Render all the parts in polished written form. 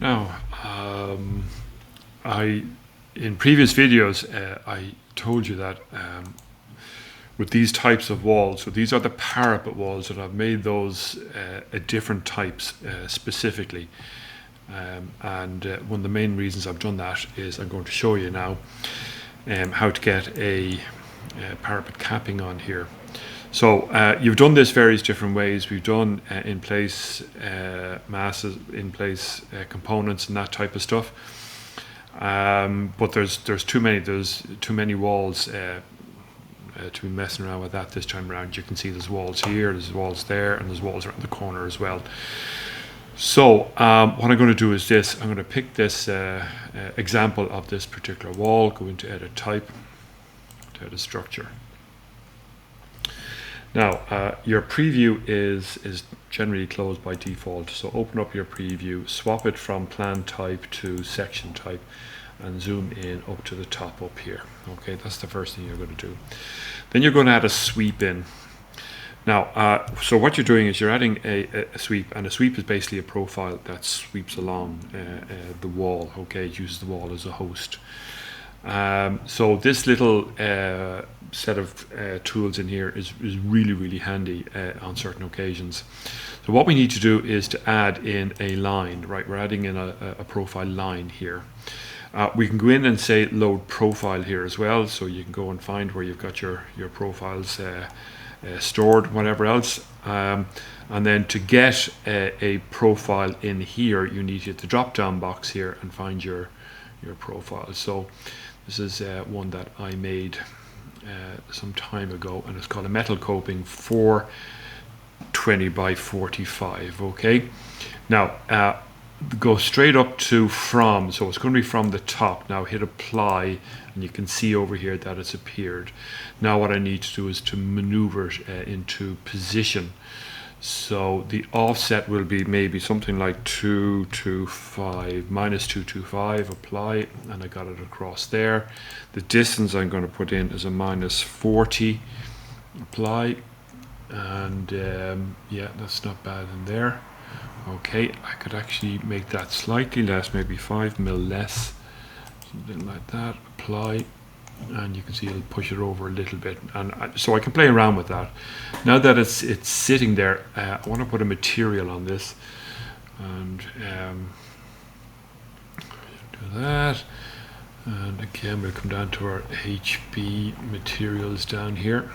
Now, in previous videos, I told you that with these types of walls, so these are the parapet walls, that I've made those different types specifically. And one of the main reasons I've done that is I'm going to show you now how to get a parapet capping on here. So you've done this various different ways. We've done in place masses, in place components, and that type of stuff. But there's too many walls to be messing around with that this time around. You can see there's walls here, there's walls there, and there's walls around the corner as well. So what I'm going to do is this. I'm going to pick this example of this particular wall, go into edit type, to edit structure. Now your preview is generally closed by default, so open up your preview, swap it from plan type to section type, and zoom in up to the top up here. Okay, that's the first thing you're going to do. Then you're going to add a sweep in. Now, so what you're doing is you're adding a sweep, and a sweep is basically a profile that sweeps along the wall. Okay, it uses the wall as a host. So this little set of tools in here is really handy on certain occasions. So what we need to do is to add in a line, right? We're adding in a profile line here. We can go in and say load profile here as well, so you can go and find where you've got your profiles stored, whatever else. And then to get a profile in here, you need to hit the drop down box here and find your profile. So this is one that I made some time ago, and it's called a metal coping 420 by 45. Okay, now go straight up to from, so it's going to be from the top. Now hit apply, and you can see over here that it's appeared. Now what I need to do is to maneuver it into position. So the offset will be maybe something like 225, minus 225, apply, and I got it across there. The distance I'm going to put in is a minus 40, apply, and yeah, that's not bad in there. Okay, I could actually make that slightly less, maybe 5 mil less, something like that, apply, and you can see it'll push it over a little bit, and so I can play around with that. Now that it's sitting there, I want to put a material on this, and do that, and again we'll come down to our HB materials down here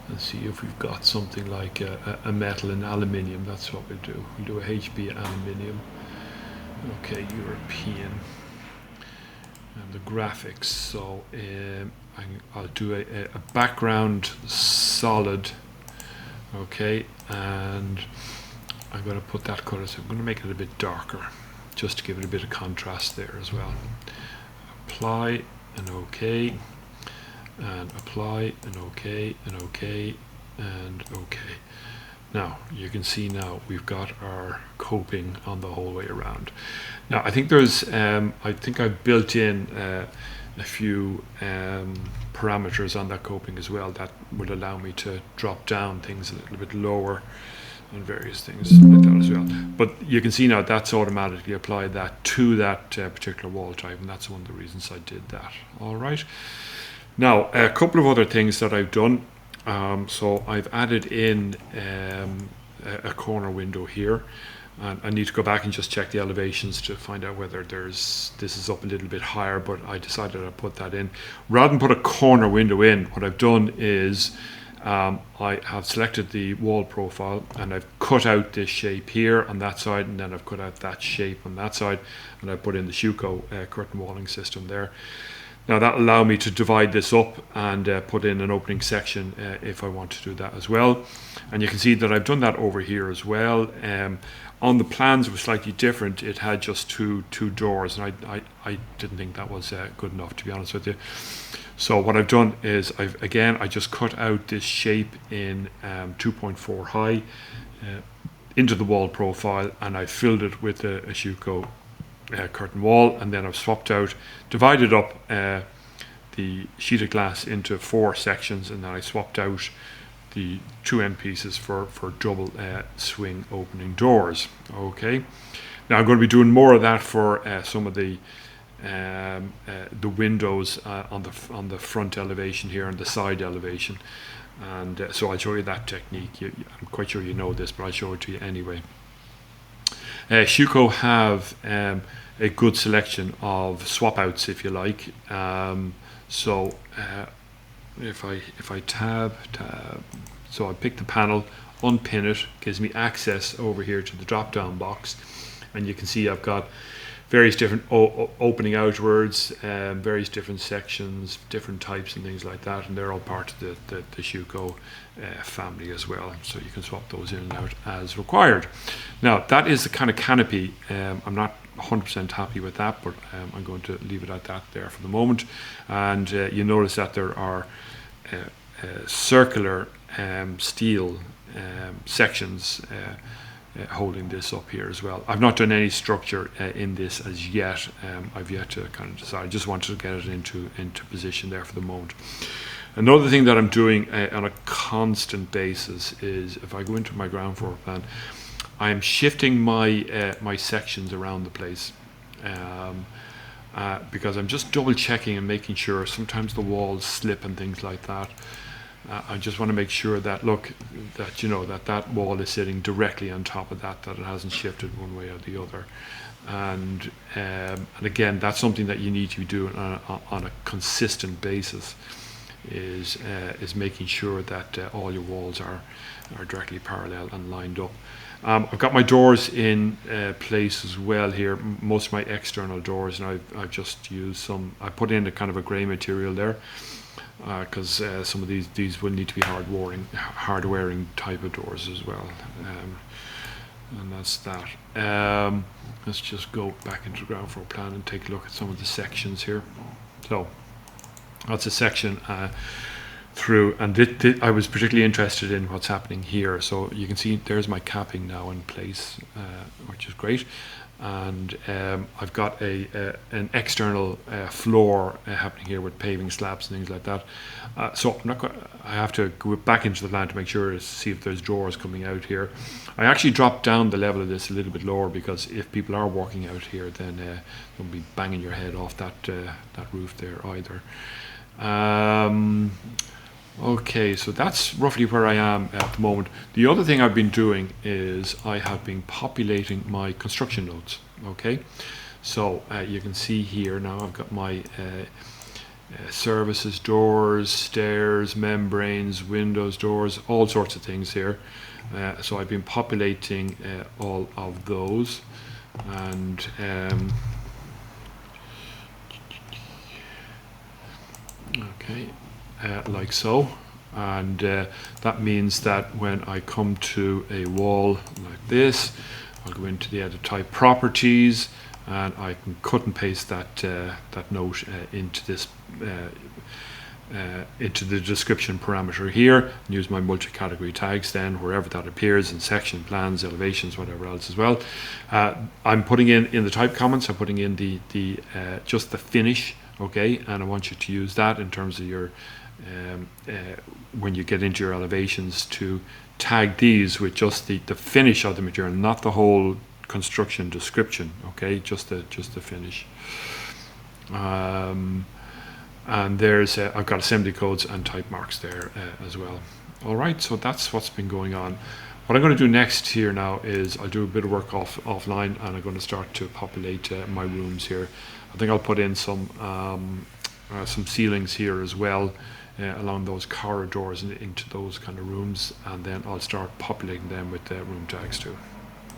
and see if we've got something like a metal and aluminium. That's what we'll do. We'll do a HB aluminium. Okay, European. And the graphics, so I'll do a background solid. Okay, and I'm going to put that color, so I'm going to make it a bit darker just to give it a bit of contrast there as well. Apply, and okay, and apply, and okay, and okay, and okay. Now you can see now we've got our coping on the whole way around. Now I think there's I think I've built in a few parameters on that coping as well that would allow me to drop down things a little bit lower and various things like that as well. But you can see now that's automatically applied that to that particular wall type, and that's one of the reasons I did that. All right. Now a couple of other things that I've done. So I've added in a corner window here, and I need to go back and just check the elevations to find out whether this is up a little bit higher, but I decided I'd put that in. Rather than put a corner window in, what I've done is I have selected the wall profile, and I've cut out this shape here on that side, and then I've cut out that shape on that side, and I put in the Schuko curtain walling system there. Now that will allow me to divide this up and put in an opening section if I want to do that as well. And you can see that I've done that over here as well. On the plans it was slightly different. It had just two doors, and I didn't think that was good enough, to be honest with you. So what I've done is I just cut out this shape in 2.4 high into the wall profile, and I filled it with a Schuko curtain wall, and then I've swapped out, divided up the sheet of glass into 4 sections, and then I swapped out the 2 end pieces for double swing opening doors. Okay, Now I'm going to be doing more of that for some of the windows on the front elevation here and the side elevation, and so I'll show you that technique. I'm quite sure you know this, but I'll show it to you anyway. Schuco have a good selection of swap outs, if you like. So if I tab, so I pick the panel, unpin it, gives me access over here to the drop down box, and you can see I've got various different opening outwards, various different sections, different types and things like that, and they're all part of the Schuco family as well, so you can swap those in and out as required. Now that is the kind of canopy. I'm not 100% happy with that, but I'm going to leave it at that there for the moment. And you notice that there are circular steel sections holding this up here as well. I've not done any structure in this as yet. I've yet to kind of decide. I just wanted to get it into position there for the moment. Another thing that I'm doing on a constant basis is, if I go into my ground floor plan, I am shifting my my sections around the place, because I'm just double checking and making sure. Sometimes the walls slip and things like that. I just want to make sure that, that you know that wall is sitting directly on top of that it hasn't shifted one way or the other. And again, that's something that you need to be doing on a consistent basis, is making sure that all your walls are directly parallel and lined up. I've got my doors in place as well here, most of my external doors, and I've just used some, I put in a kind of a grey material there, because some of these will need to be hard wearing type of doors as well. And that's that. Let's just go back into the ground floor plan and take a look at some of the sections here. So that's a section through, and I was particularly interested in what's happening here. So you can see there's my capping now in place, which is great. And I've got an external floor happening here with paving slabs and things like that. So I have to go back into the plan to make sure to see if there's drawers coming out here. I actually dropped down the level of this a little bit lower, because if people are walking out here, then don't be banging your head off that roof there either. Okay, so that's roughly where I am at the moment. The other thing I've been doing is I have been populating my construction notes. Okay, so you can see here now I've got my services, doors, stairs, membranes, windows, doors, all sorts of things here. So I've been populating all of those, and okay, like so. And that means that when I come to a wall like this, I'll go into the edit type properties, and I can cut and paste that note into this into the description parameter here, and use my multi-category tags then wherever that appears, in section, plans, elevations, whatever else as well. I'm putting in the type comments, I'm putting in the just the finish. Okay, and I want you to use that in terms of your when you get into your elevations, to tag these with just the finish of the material, not the whole construction description. Okay, just the finish. And there's I've got assembly codes and type marks there as well. All right, so that's what's been going on. What I'm going to do next here now is I'll do a bit of work offline, and I'm going to start to populate my rooms here. I think I'll put in some ceilings here as well, along those corridors and into those kind of rooms, and then I'll start populating them with room tags too.